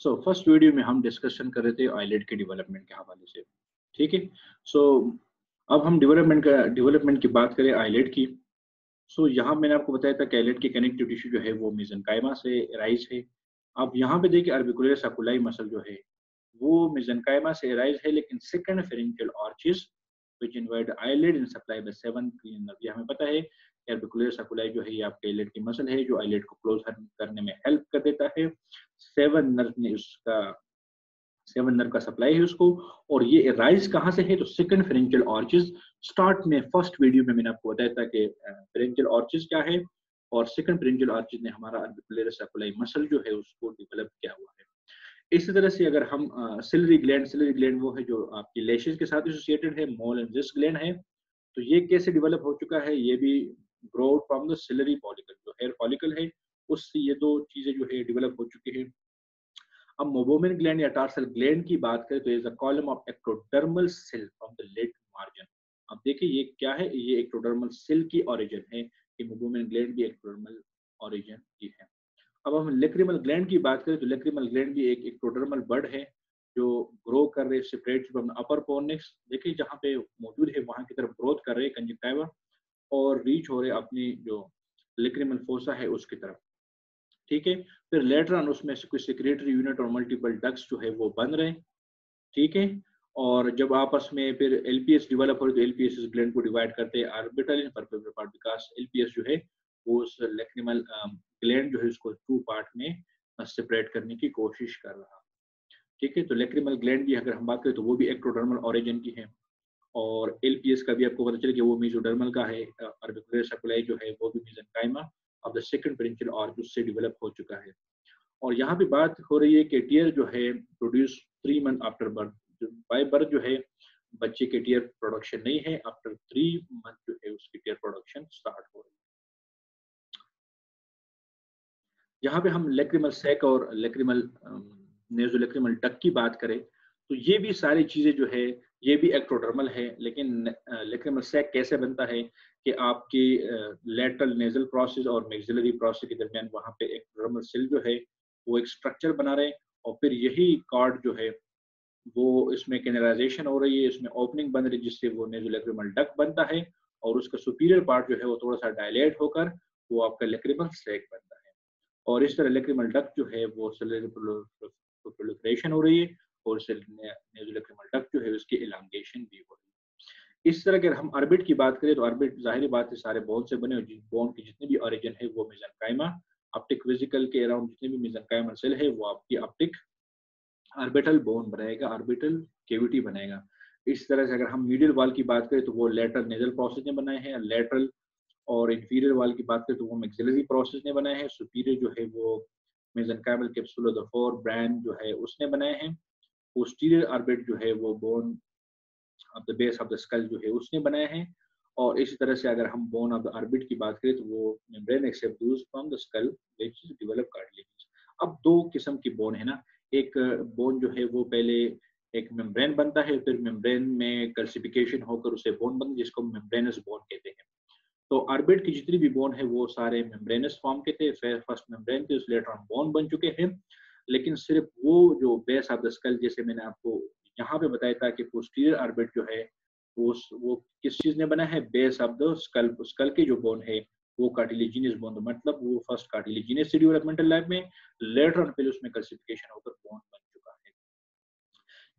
So first video में हम discussion कर रहे थे आईलेट के डेवलपमेंट के हवाले से। ठीक है। सो अब हम डेवलपमेंट की बात करें आईलेट की। सो यहाँ मैंने आपको बताया था कि आईलेट की कनेक्टिव टिश्यू जो है वो मेसेनकाइमा से राइज है। अब यहाँ पे देखिए अर्बिकुलर सर्कुलाई मसल जो है वो मेसेनकाइमा से राइज है, लेकिन second pharyngeal arches which invade eyelid and supply by seven clean nerve. ये हमें पता है कि अर्बिकुलर सर्कुलाई जो है ये आपके आईलिड की मसल है जो आईलिड को क्लोज करने में हेल्प कर देता है। सेवन नर्व का सप्लाई है उसको। और ये राइज कहाँ से है, तो सेकंड फेरेंजियल आर्चेस। स्टार्ट में फर्स्ट वीडियो में मैंने आपको बताया था कि फेरेंजियल आर्चेस क्या है, और सेकंड फेरेंजियल आर्चेस ने हमारा अर्बिकुलर सर्कुलाई मसल जो है उसको डेवलप किया हुआ है। इसी तरह से अगर हम सिलरी ग्लैंड वो है जो आपकी लेशेस के साथ एसोसिएटेड है, मोल एंड जिस ग्लैंड है। तो ये कैसे डेवलप हो चुका है, ये भी grow from the ciliary follicle, जो हेयर फॉलिकल है उससे ये दो चीजें जो है डेवलप हो चुकी है। अब मोबोमिन ग्लैंड या टार्सल ग्लैंड की बात करें तो is a column of ectodermal cell from the lid margin. अब देखिए ये क्या है, ये एक्टोडर्मल सेल की ओरिजिन है, कि मोबोमिन ग्लैंड भी एक्टोडर्मल ओरिजिन की है। अब हम लेक्रिमल ग्लैंड की बात करें तो लेक्रिमल ग्लैंड भी एक एक्टोडर्मल बड है जो ग्रो कर रहे सेपरेट फ्रॉम अपर कॉर्निक्स। देखिए जहाँ पे मौजूद है वहां की तरफ ग्रोथ कर रहे हैं कंजक्टिवा, और रीच हो रहे अपनी जो लेक्रिमल फोसा है उसकी तरफ। ठीक है। फिर लेटर ऑन उसमें से कुछ सेक्रेटरी यूनिट और मल्टीपल डक्ट्स जो है वो बन रहे हैं। ठीक है। और जब आपस में फिर एलपीएस डेवलप हो रही तो एलपीएस इस ग्लैंड को डिवाइड करते हैं orbital in palpebral part, because LPS जो है वो उस लेक्रिमल ग्लैंड जो है उसको टू पार्ट में सेपरेट करने की कोशिश कर रहा है। ठीक है। तो लेक्रिमल ग्लैंड भी अगर हम बात करें तो वो भी एक्टोडर्मल ओरिजिन की है, और एलपीएस का भी आपको पता चले कि वो मेसोडर्मल का है। ऑर्बिकुलर सर्कुलाई जो है वो भी mesenchyma of the second pharyngeal arch उससे डेवलप हो चुका है। और यहाँ पे बात हो रही है कि टीयर जो है produce 3 month after birth. By birth जो है बच्चे के टीयर प्रोडक्शन नहीं है, आफ्टर 3 मंथ जो है उसकी टीयर प्रोडक्शन स्टार्ट हो रही है। यहाँ पे हम लेक्रिमल सैक और लेक्रिमल नेजोलेक्रिमल डक की बात करें तो ये भी सारी चीजें जो है ये भी एक्टोडर्मल है, लेकिन लेक्रिमल सैक कैसे बनता है कि आपकी लेटरल नेजल प्रोसेस और मैक्सिलरी प्रोसेस के दरमियान वहाँ पे एक्टोडर्मल सेल जो है वो एक स्ट्रक्चर बना रहे हैं, और फिर यही कार्ड जो है वो इसमें कैनलाइजेशन हो रही है, इसमें ओपनिंग बन रही है जिससे वो नेजोलेक्रिमल डक बनता है, और उसका सुपीरियर पार्ट जो है वो थोड़ा सा डायलेट होकर वो आपका लेक्रिमल सैक बनता है। और इस तरह लेक्रिमल डक्ट जो है वो सेलुलर प्रोलिफरेशन हो रही है, और नेज़ोलेक्रिमल डक्ट जो है उसकी एलांगेशन भी हो रही है। इस तरह अगर हम ऑर्बिट की बात करें तो ऑर्बिट जाहिर बात है सारे बोन से बने, और बोन की जितने भी ओरिजिन है वो मेसेनकाइमा ऑप्टिक वेसिकल के अराउंड जितने भी मेसेनकाइमल सेल है वो आपकी ऑप्टिक ऑर्बिटल बोन बनाएगा, ऑर्बिटल कैविटी बनाएगा। इस तरह से अगर हम मीडियल वॉल की बात करें तो वो लेटरल नेजल प्रोसेस ने बनाए हैं, लेटरल और इंफीरियर वाल की बात करें तो वो मैक्सिलरी प्रोसेस ने बनाए हैं, सुपीरियर जो है वो mesenchymal capsule of the four brand जो है उसने बनाए हैं, पोस्टीरियर ऑर्बिट जो है वो bone of the base of the school जो है उसने बनाए हैं। और इसी तरह से अगर हम बोन ऑफ द ऑर्बिट की बात करें तो वो membrane except those from the skull which develop cartilage. अब दो किस्म की बोन है ना, एक बोन जो है वो पहले एक मेम्ब्रेन बनता है, फिर मेम्ब्रेन में कैल्सिफिकेशन होकर उसे बोन बनता है जिसको मेम्ब्रेनस बोन कहते हैं। तो ऑर्बिट की जितनी भी बोन है वो सारे मेम्ब्रेनस फॉर्म के थे, फर्स्ट मेम्ब्रेन थे, लेटर ऑन बोन बन चुके हैं। लेकिन सिर्फ वो जो बेस ऑफ द स्कल, जैसे मैंने आपको यहाँ पे बताया था कि पोस्टीरियर ऑर्बिट जो है वो किस चीज ने बना है, base of the skull, skull की जो बोन है वो कार्टिलेजिनस बोन, मतलब वो फर्स्ट कार्टिलेजिनस डेवलपमेंटल लाइफ में, लेटर ऑन फिर उसमें कैल्सिफिकेशन होकर बोन बन चुका है।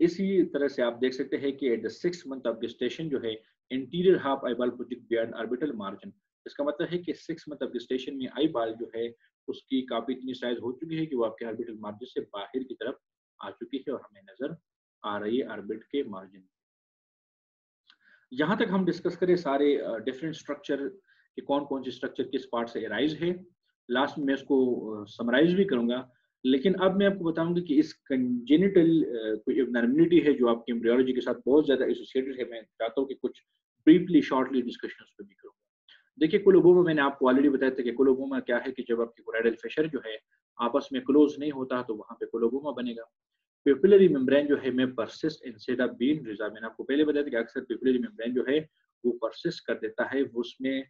इसी तरह से आप देख सकते हैं कि at the 6 month of gestation जो है इंटीरियर हाफ आई बाल प्रोजेक्ट बियॉन्ड ऑर्बिटल मार्जिन। इसका मतलब है कि 6 मंथ ऑफ gestation में आई बाल जो है उसकी काफी इतनी साइज हो चुकी है कि वो आपके ऑर्बिटल मार्जिन से बाहर की तरफ आ चुकी है और हमें नजर आ रही है ऑर्बिट के मार्जिन। यहाँ तक हम डिस्कस करें सारे डिफरेंट स्ट्रक्चर कि कौन कौन सी स्ट्रक्चर किस पार्ट से अराइज है, लास्ट में मैं इसको समराइज भी करूंगा। लेकिन अब मैं आपको बताऊंगा कि इस कंजेनिटल कोई एबनॉर्मलिटी है जो आपकी एम्ब्रियोलॉजी के साथ बहुत ज्यादा एसोसिएटेड है। मैं चाहता हूँ कि कुछ ब्रीफली शॉर्टली डिस्कशन उस पर भी करूंगा। देखिए कोलोबोमा मैंने आपको ऑलरेडी बताया था कि कोलोबोमा क्या है, कि जब आपकी कोराइडल फिशर जो है आपस में क्लोज नहीं होता तो वहां पे कोलोबोमा बनेगा। पेपिलरी मेम्ब्रेन जो है में persist instead of being resolve. मैंने आपको पहले बताया था कि अक्सर पेपिलरी मेम्ब्रेन जो है वो परसिस्ट कर देता है, वो उसमें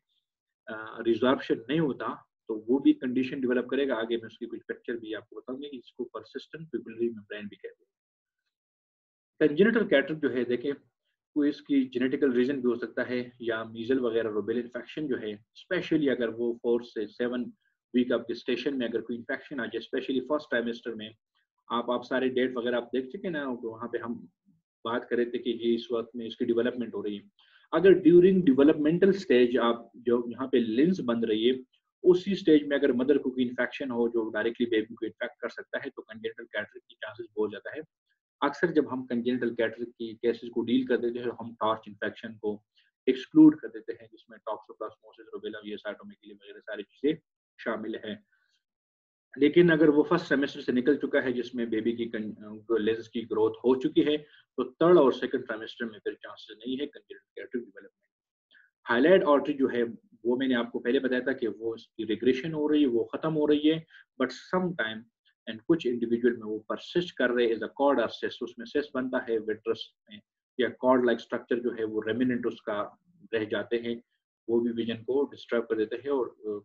रिजॉर्प्शन नहीं होता, तो वो भी कंडीशन डेवलप करेगा। आगे मैं उसकी कुछ पिक्चर भी आपको बताऊंगा कि इसको परसिस्टेंट पिपिलरी मेम्ब्रेन भी कहते हैं। कंजेनिटल कैटरेक्ट जो है देखिए, कोई इसकी जेनेटिकल रीजन भी हो सकता है, या मीजल वगैरह रूबेला इन्फेक्शन जो है, स्पेशली अगर वो 4 से 7 वीक आपके स्टेशन में अगर कोई इन्फेक्शन आ जाए, स्पेशली फर्स्ट ट्राइमेस्टर में। आप सारे डेट वगैरह आप देख चुके ना, तो वहाँ पे हम बात कर रहे थे कि ये इस वक्त में इसकी डेवलपमेंट हो रही है। अगर ड्यूरिंग डेवलपमेंटल स्टेज आप जो यहाँ पे लिंस बन रही है, उसी स्टेज में अगर मदर को कोई इन्फेक्शन हो जो डायरेक्टली बेबी को इन्फेक्ट कर सकता है, तो कंजेनिटल कैटरेक्ट की चांसेस बहुत ज्यादा है। अक्सर जब हम कंजेनिटल कैटरेक्ट की केसेस को डील कर देते हैं, हम टॉर्च इन्फेक्शन को एक्सक्लूड कर देते हैं, जिसमें टॉक्सोप्लाज्मोसिस, रूबेला, साइटोमेगाली वगैरह सारी चीजें शामिल हैं। लेकिन अगर वो फर्स्ट सेमेस्टर से निकल चुका है, जिसमें बेबी की लेंस की ग्रोथ हो चुकी है, तो थर्ड और सेकंड ट्राइमेस्टर में फिर चांसेस नहीं है congenital cataract development. Highlight artery जो है, वो मैंने आपको पहले बताया था कि वो इसकी रिग्रेशन हो रही है, वो खत्म हो रही है, बट सम टाइम एंड कुछ इंडिविजुअल में वो परसिस्ट कर रहे एज अ कॉर्ड और सिस्ट, उसमें सिस्ट बनता है विट्रस में, या कॉर्ड लाइक स्ट्रक्चर जो है वो रेमिनेंट उसका रह जाते हैं, वो भी विजन को डिस्टर्ब कर देते हैं और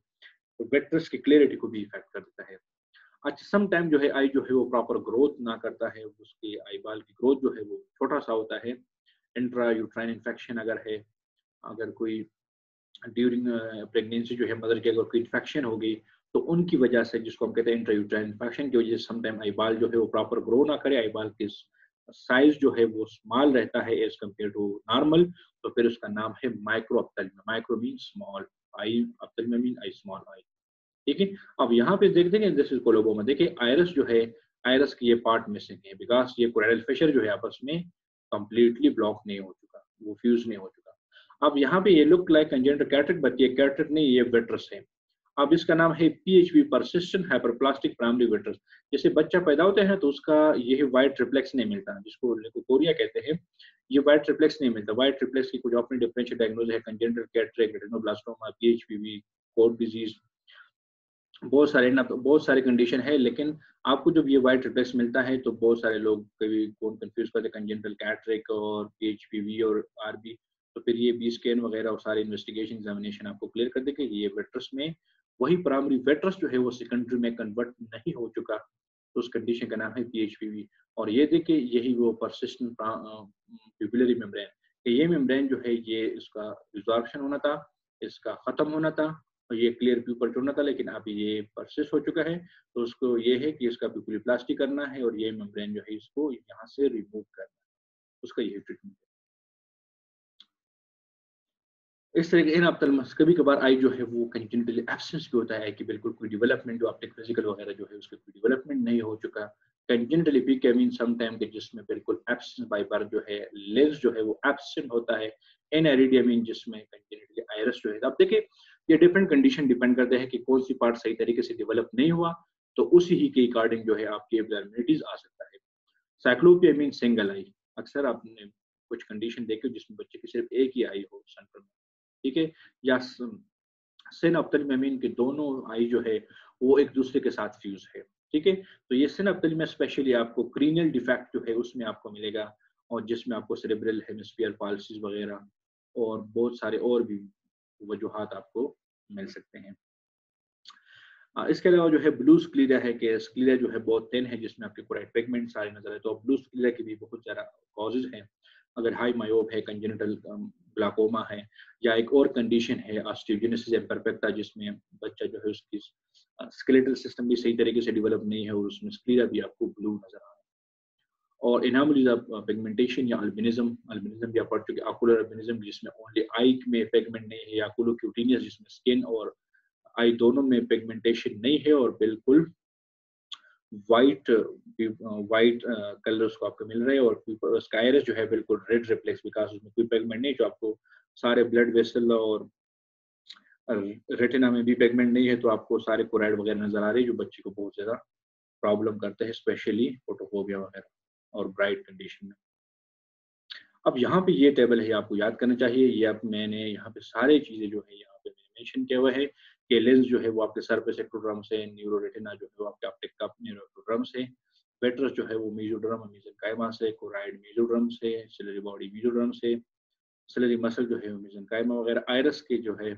विट्रस की क्लियरिटी को भी इफेक्ट कर देता है। अच्छा, सम टाइम जो है आई जो है वो प्रॉपर ग्रोथ ना करता है, उसकी आई बाल की ग्रोथ जो है वो छोटा सा होता है। इंट्रा यूट्राइन इन्फेक्शन अगर है, अगर कोई ड्यूरिंग प्रेगनेंसी जो है मदर की अगर कोई इन्फेक्शन हो गई, तो उनकी वजह से, जिसको हम कहते हैं इंट्रायूट्राइन इन्फेक्शन की वजह से, समटाइम आई बाल जो है वो प्रॉपर ग्रो ना करे, आई बाल की साइज जो है वो स्मॉल रहता है एज कम्पेयर टू नॉर्मल, तो फिर उसका नाम है microphthalmia. Micro mean small, eye ophthalmia mean eye small eye. ठीक है। अब यहाँ पे देख देंगे, दिस इज कोलोबोमा, देखिए आयरस जो है, आयरस की ये पार्ट मिसिंग है, बिकॉज ये कोरल फिशर जो है आपस में कंप्लीटली ब्लॉक नहीं हो चुका, वो फ्यूज नहीं हो चुका। अब यहाँ पे ये look like congenital cataract, but ये कैटरेक्ट नहीं, ये विट्रस है। अब इसका नाम है पीएचवी, परसिस्टेंट हाइपरप्लास्टिक प्राइमरी विट्रस। जैसे बच्चा पैदा होता है ना, तो उसका ये व्हाइट ट्रिप्लेक्स नहीं मिलता, जिसको लेकोकोरिया कहते हैं, ये व्हाइट ट्रिप्लेक्स नहीं मिलता। व्हाइट ट्रिप्लेक्स की कुछ अपनी डिफरेंशियल डायग्नोज है, कंजेनिटल कैटरेक्ट, रेटिनोब्लास्टोमा, पीएचपीवी, कोर्ट डिजीज, बहुत सारे ना, तो बहुत सारे कंडीशन है। लेकिन आपको जब ये वाइट रिफ्लेक्स मिलता है, तो बहुत सारे लोग कभी कौन कंफ्यूज करते हैं कंजेनिटल कैटरेक्ट और पीएचपीवी और आरबी, तो फिर ये बी स्कैन वगैरह और सारे इन्वेस्टिगेशन एग्जामिनेशन आपको क्लियर कर देंगे कि ये वेट्रस में वही प्राइमरी वेट्रस जो है वो सेकेंडरी में कन्वर्ट नहीं हो चुका, तो उस कंडीशन का नाम है पीएचपीवी। और ये देखिए, यही वो परसिस्टेंट प्यूपिलरी मेम्ब्रेन, ये मेम्ब्रेन जो है ये इसका रिजॉर्प्शन होना था, इसका खत्म होना था, और ये क्लियर प्यूपल होना था, लेकिन अब ये परसिस्ट हो चुका है। तो उसको ये है कि इसका प्यूपिलोप्लास्टी करना है, और ये मेम्ब्रेन जो है इसको यहाँ से रिमूव करना है, उसका ये ट्रीटमेंट है। इस तरह के इन ऑप्थेल्मस कभी कभार आई जो है वो कंजेनिटली एब्सेंस भी होता है, कि बिल्कुल कोई डेवलपमेंट जो ऑप्टिक फिजिकल वगैरह जो है उसका कोई डेवलपमेंट नहीं हो चुका। कंजेनिटली वीक मीन सम टाइम के जिसमें बिल्कुल एब्सेंस बाय बर्थ जो है लेंस जो है वो एब्सेंट होता है। इन एरिडियम जिसमें कंजेनिटली आइरिस जो है, अब देखिए ये डिफरेंट कंडीशन डिपेंड करते हैं कि कौन सी पार्ट सही तरीके से डेवलप नहीं हुआ, तो उसी ही के अकॉर्डिंग जो है आपकी एब्नॉर्मलिटीज आ सकता है। साइक्लोपिया मीन सिंगल आई, अक्सर आपने कुछ कंडीशन देखी जिसमें बच्चे की सिर्फ एक ही आई हो सेंटर में, ठीक है, या सिन ऑप्थेल्मिया के दोनों आई जो है वो एक दूसरे के साथ फ्यूज है, ठीक है। तो ये सिन ऑप्थेल्मिया स्पेशली आपको क्रीनियल डिफेक्ट जो है उसमें आपको मिलेगा, और जिसमें आपको सेरेब्रल हेमिस्फीयर पाल्सीज वगैरह और बहुत सारे और भी वजूहात आपको मिल सकते हैं। इसके अलावा जो है ब्लू स्क्लीरा है, कि स्क्लीरा जो है बहुत थिन है, जिसमें आपके कोराइड पिगमेंट सारे नजर आए, तो ब्लू स्क्लीरा के भी बहुत ज़्यादा कॉजेज हैं। अगर हाई मायोप है, कंजेनिटल ग्लाकोमा है, या एक और कंडीशन है ऑस्टियोजेनेसिस इम्परफेक्टा, जिसमें बच्चा जो है उसकी स्केलेटल सिस्टम भी सही तरीके से डेवलप नहीं है, और उसमें स्क्लीरा भी आपको ब्लू नजर आ रहा है। और एनामलीज ऑफ पिगमेंटेशन या अल्बिनिज्म, अल्बिनिज्म भी आप पढ़ चुके, आकुलर अल्बिनिज्म जिसमें ओनली आई में पिगमेंट नहीं है, या आकुलोक्यूटेनियस जिसमें स्किन और आई दोनों में पिगमेंटेशन नहीं है, और बिल्कुल वाइट वाइट कलर उसको आपको मिल रहे हैं, और उसका आइरिस जो है बिल्कुल रेड रिफ्लेक्स, बिकॉज उसमें कोई पिगमेंट नहीं, जो आपको सारे ब्लड वेसल और रेटिना में भी पिगमेंट नहीं है, तो आपको सारे कोराइड वगैरह नजर आ रहे हैं, जो बच्चे को बहुत ज्यादा प्रॉब्लम करते हैं, स्पेशली फोटोफोबिया वगैरह और ब्राइट कंडीशन में। अब यहाँ पे ये टेबल है, आपको याद करना चाहिए, ये अब मैंने यहाँ पे सारे चीजें जो है यहाँ पे मैंने मेंशन किया हुआ है, कि लेंस जो है वो आपके सरफेस एक्टोड्रम से, न्यूरोरेटिना जो है वो आपके ऑप्टिक कप न्यूरोएक्टोड्रम से, वेट्रस जो है वो मेसोड्रम और मेसेनकाइमा से, कोराइड मेसोड्रम से, सिलरी बॉडी मेसोड्रम से, सिलरी मसल जो है वो मेसेनकाइमा वगैरह, आइरस के जो है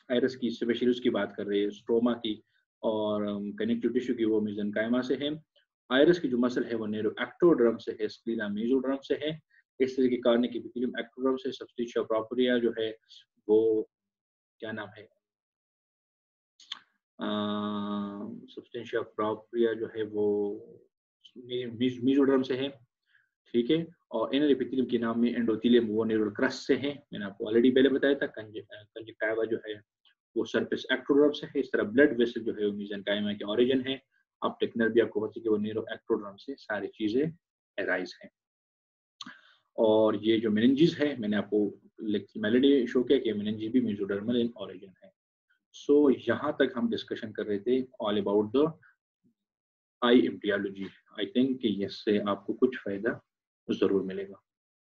आयरस की स्पेशली उसकी बात कर रहे हैं, स्ट्रोमा की और कनेक्टिव टिश्यू की वो मेसेनकाइमा से है। आयरस की जो मसल है वो नेरो एक्टोडर्म से है, स्क्लीरा मेसोडर्म से है। इस तरह के कार्निक एपिथेलियम एक्टोडर्म से। सबस्टेंशिया प्रोपरिया जो है वो क्या नाम है, सबस्टेंशिया प्रोपरिया जो है वो मेसोडर्म से है, ठीक है। और इनर एपिथेलियम के नाम में एंडोथेलियम वो नेरुल क्रस्ट से है, मैंने आपको ऑलरेडी पहले बताया था। कंजक्टिवा जो है वो सरफेस एक्टोडर्म से है। इस तरह ब्लड वेसल जो है वो मेसेनकाइमा के ओरिजिन है। ऑप्टिक नर्व भी आपको पता है कि वो नेरो एक्टोडर्म से सारी चीजें एराइज हैं। और ये जो मेनिंजिस है, मैंने आपको मेलेडी शो किया कि मेनिंजिस भी मेसोडर्मल इन ओरिजिन है। सो यहाँ तक हम डिस्कशन कर रहे थे all about the I embryology. I think कि इससे आपको कुछ फायदा जरूर मिलेगा।